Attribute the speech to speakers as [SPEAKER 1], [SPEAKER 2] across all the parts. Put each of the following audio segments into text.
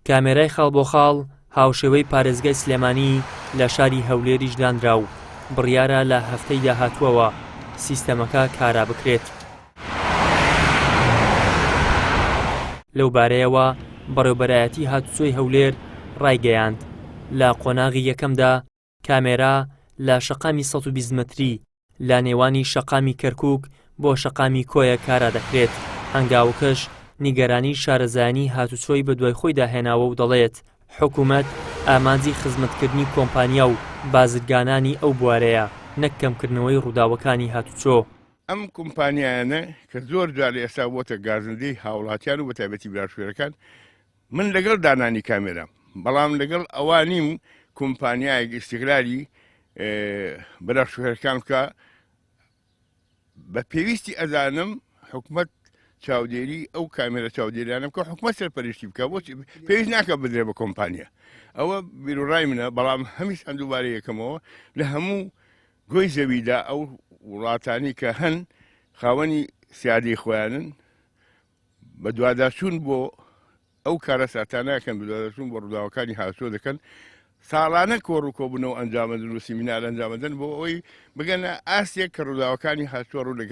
[SPEAKER 1] کامێرای خاڵبۆخاڵ هاوشێوەی پارێزگای سلێمانی لە شاری هەولێریش دانرا و بڕیارە لە هەفتەی داهاتووەوە سیستەمەکە کارا بکرێت. لەو بارەیەوە بەڕێوەبەرایەتی هاتوچۆی هەولێر ڕایگەیاند لە قۆناغی یەکەمدا کامێرا لە شەقامی 120 مەتری لە نێوانی شەقامی کەرکووک بۆ شەقامی کۆیە کارا دەکرێت. هەنگاوەکەش نیگەرانی شارەزایانی هاتوچۆی بە دوای خۆی داهێناوە و دەڵێت حکوومەت ئامانجی خزمەتکردنی کۆمپانیا و بازرگانانی ئەو بوارەیە نەک کەمکردنەوەی ڕووداوەکانی هاتوچۆ.
[SPEAKER 2] ئەم کۆمپانیایانە کە زۆر جار لە ئێستا بۆتە گازندەی هاوڵاتیان و بەتایبەتی براشوێرەکان من لەگەڵ دانانی کامێرا بەڵام لەگەڵ ئەوانیم کۆمپانیایەک ئیستیقلالی براشوێرەکان کە بە پێویستی ئەزانم حکوومەت چاودێری ئەو کامێرە چاودێریانم کە حکوومەت سەرپەرشتی بکە بۆچی پێویست ناکە بدرێ بە کۆمپانیا. ئەوە بیرۆڕای منە بەڵام هەمیشان دووبارە یەکەمەوە لە هەموو گۆی زەویدا ئەو وڵاتانی کە هەن خاوەنی سیادی خۆیانن بە دوواداچوون بۆ ئەو کارە ساتانەکەن بە دوواداچوون بۆ ڕووداوەکانی هاتوچۆ دەکەن ساڵانە کۆڕووکۆبوونەوە ئەنجامەدن و سیمینار ئەنجامەدەن بۆ ئەوەی بگەنە ئاسێک کە ڕووداوەکانی هاتوچۆ ڕوو لە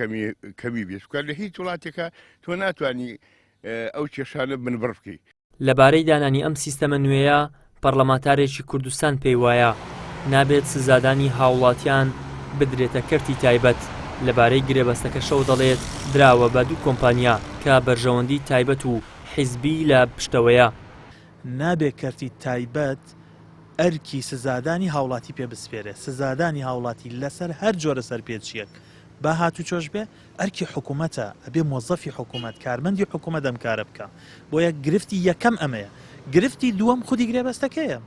[SPEAKER 2] کەمی بێت کە لە هیچ وڵاتێکە تۆ ناتوانانی ئەو کێشانە بنبڕ بکەیت.
[SPEAKER 1] لەبارەی دانانی ئەم سیستەمە نوێیە پەرلەمانتارێکی کوردستان پێی وایە نابێت سزادانی هاوڵاتیان بدرێتە کەرتی تایبەت. لەبارەی گرێبەستەکە شەو دەڵێت دراوە بە دوو کۆمپانیا کە بەرژەوەندی تایبەت و حیزبی لە پشتەوەیە.
[SPEAKER 3] نابێت کەرتی تایبەت ئەرکی سزادانی هاوڵاتی پێ بسپێرێ. سزادانی هاوڵاتی لەسەر هەر جۆرە سەرپێچیەک با هاتوچۆش بێ ئەرکی حکوومەتە ئەبێ مۆزەفی حکوومەت کارمەندی حکوومەت ئەم کارە بکە. بۆیە گرفتی یەکەم ئەمەیە. گرفتی دووەم خودی گرێبەستەکەیە.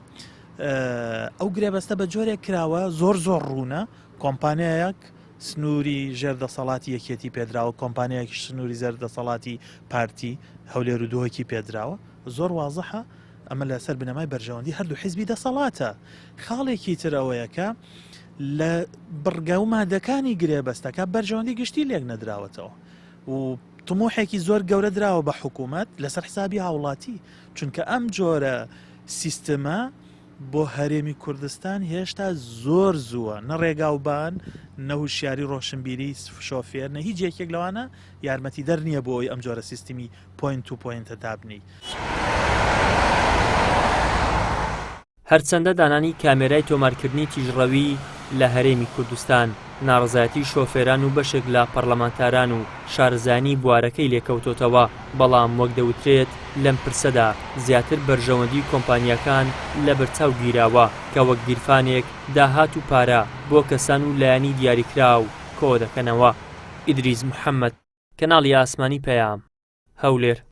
[SPEAKER 3] ئەو گرێبەستە بە جۆرێک کراوە زۆر ڕوونە کۆمپانیایەک سنووری ژێردەسەڵاتی یەکێتی پێدراوە کۆمپانیایەکی سنووری زەردەسەڵاتی پارتی هەولێر و دۆهێکی پێدراوە زۆر وازەحە ئەمە لەسەر بنەمای بەرژەوەندی هەردوو حیزبی دەسەڵاتە. خاڵێکی ترەوەیەکە لە بڕگە و مادەکانی گرێبەستەکە بەرژەوەندی گشتی لێک نەدراوەتەوە و تموحێکی زۆر گەورە درراوە بە حکوومەت لەسەر حسابی هاوڵاتی چونکە ئەم جۆرە سیستەمە بۆ هەرێمی کوردستان هێشتا زۆر زووە نە ڕێگاوبان نەهوشیاری ڕۆشنبیری شۆفێر نە هیچ یەکێک لەوانە یارمەتی دەر نییە بۆ ئەوی ئەم جۆرە سیستمی پوینت تو پوینتە دابنی.
[SPEAKER 1] هەرچەندە دانانی کامێرای تۆمارکردنی تیژڕەوی لە هەرێمی کوردستان ناڕزایەتی شۆفێران و بەشێک لە پەرلەمانتاران و شارزانی بوارەکەی لێکەوتۆتەوە بەڵام وەک دەوترێت لەم پرسەدا زیاتر بەرژەوەندی کۆمپانیەکان لە بەرچاو گیراوە کە وەک گیرفانێک داهات و پارە بۆ کەسان و لایەنی دیاریکراو کۆ دەکەنەوە. ئیدریس محەممەد، کەناڵی ئاسمانی پەیام، هەولێر.